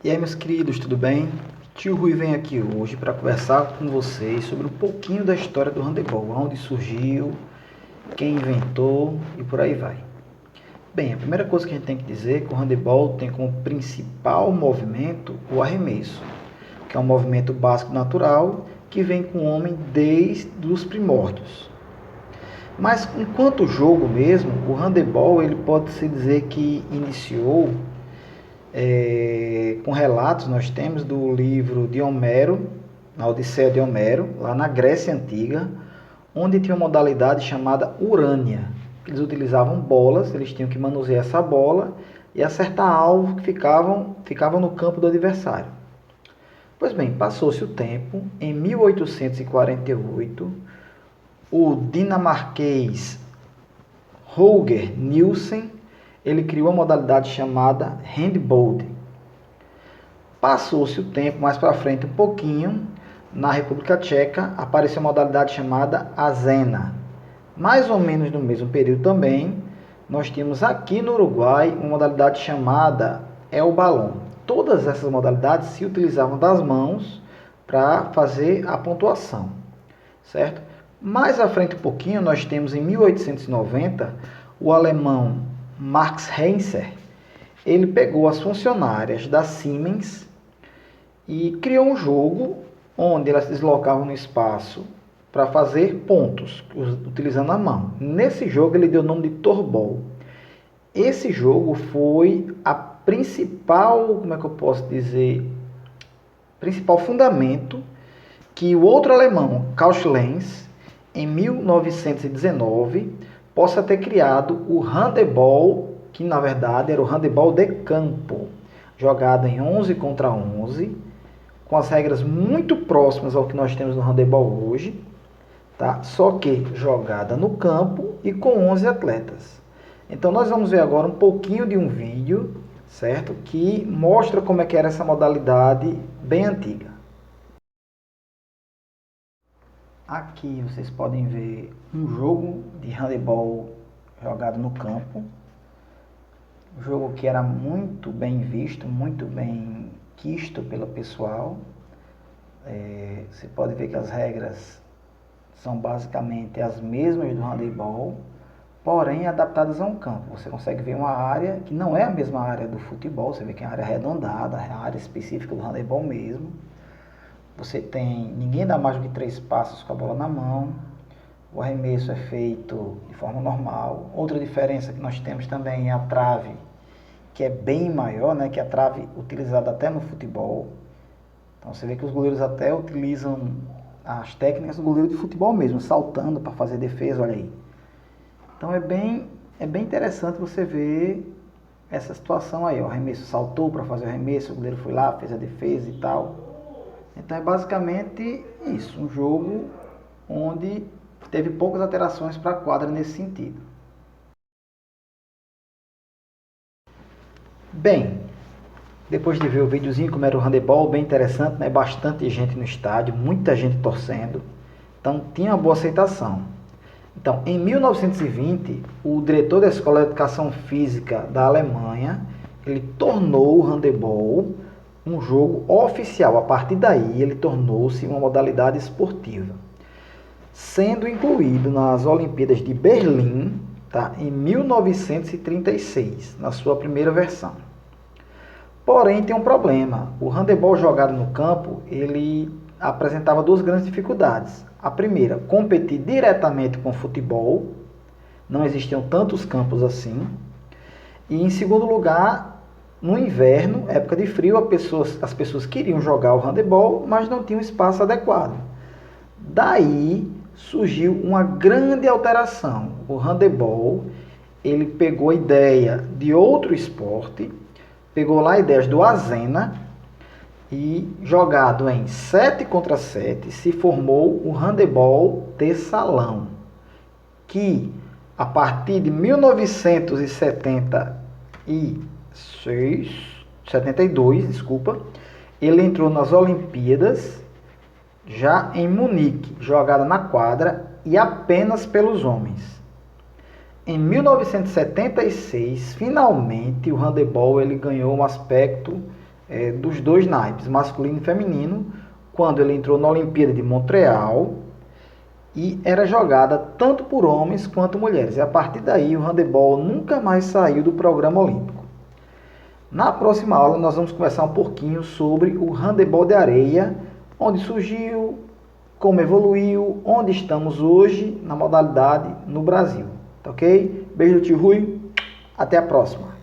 E aí, meus queridos, tudo bem? Tio Rui vem aqui hoje para conversar com vocês sobre um pouquinho da história do handebol, onde surgiu, quem inventou e por aí vai. Bem, a primeira coisa que a gente tem que dizer é que o handebol tem como principal movimento o arremesso, que é um movimento básico natural que vem com o homem desde os primórdios. Mas enquanto jogo mesmo, o handebol ele pode-se dizer que iniciou com relatos, nós temos do livro de Homero, na Odisseia de Homero, lá na Grécia Antiga, onde tinha uma modalidade chamada urânia. Eles utilizavam bolas, eles tinham que manusear essa bola e acertar alvos que ficavam no campo do adversário. Pois bem, passou-se o tempo, em 1848, o dinamarquês Roger Nielsen ele criou uma modalidade chamada handball. Passou-se o tempo, mais para frente um pouquinho, na República Tcheca apareceu uma modalidade chamada azena. Mais ou menos no mesmo período também, nós tínhamos aqui no Uruguai uma modalidade chamada el balón. Todas essas modalidades se utilizavam das mãos para fazer a pontuação, certo? Mais à frente um pouquinho, nós temos em 1890 o alemão Max Heinzer. Ele pegou as funcionárias da Siemens e criou um jogo onde elas se deslocavam no espaço para fazer pontos, utilizando a mão. Nesse jogo ele deu o nome de Torbol. Esse jogo foi a principal, como é que eu posso dizer, principal fundamento que o outro alemão, Karl Schlenz, em 1919, possa ter criado o handebol, que na verdade era o handebol de campo, jogado em 11 contra 11, com as regras muito próximas ao que nós temos no handebol hoje, tá? Só que jogada no campo e com 11 atletas. Então nós vamos ver agora um pouquinho de um vídeo, certo? Que mostra como é que era essa modalidade bem antiga. Aqui vocês podem ver um jogo de handebol jogado no campo. Um jogo que era muito bem visto, muito bem quisto pelo pessoal. Você pode ver que as regras são basicamente as mesmas do handebol, porém adaptadas a um campo. Você consegue ver uma área que não é a mesma área do futebol, você vê que é uma área arredondada, é a área específica do handebol mesmo. Você tem, ninguém dá mais do que 3 passos com a bola na mão. O arremesso é feito de forma normal. Outra diferença que nós temos também é a trave, que é bem maior, né, que é a trave utilizada até no futebol. Então você vê que os goleiros até utilizam as técnicas do goleiro de futebol mesmo, saltando para fazer defesa, olha aí. Então é bem interessante você ver essa situação aí. O arremesso saltou para fazer o arremesso, o goleiro foi lá, fez a defesa e tal. Então é basicamente isso, um jogo onde teve poucas alterações para a quadra nesse sentido. Bem, depois de ver o videozinho como era o handebol, bem interessante, né? Bastante gente no estádio, muita gente torcendo, então tinha uma boa aceitação. Então, em 1920, o diretor da Escola de Educação Física da Alemanha, ele tornou o handebol um jogo oficial. A partir daí, ele tornou-se uma modalidade esportiva, sendo incluído nas Olimpíadas de Berlim, tá, em 1936, na sua primeira versão. Porém, tem um problema. O handebol jogado no campo, ele apresentava 2 grandes dificuldades. A primeira, competir diretamente com o futebol. Não existiam tantos campos assim. E, em segundo lugar, no inverno, época de frio, as pessoas queriam jogar o handebol, mas não tinham espaço adequado. Daí surgiu uma grande alteração. O handebol, ele pegou a ideia de outro esporte, pegou lá ideias do azena e jogado em 7 contra 7 se formou o handebol de salão, que a partir de 1972, ele entrou nas Olimpíadas já em Munique, jogada na quadra e apenas pelos homens. Em 1976, finalmente o handebol ele ganhou um aspecto dos dois naipes, masculino e feminino, quando ele entrou na Olimpíada de Montreal e era jogada tanto por homens quanto mulheres. E a partir daí o handebol nunca mais saiu do programa olímpico. Na próxima aula nós vamos conversar um pouquinho sobre o handebol de areia, onde surgiu, como evoluiu, onde estamos hoje na modalidade no Brasil. Tá ok? Beijo do tio Rui, até a próxima.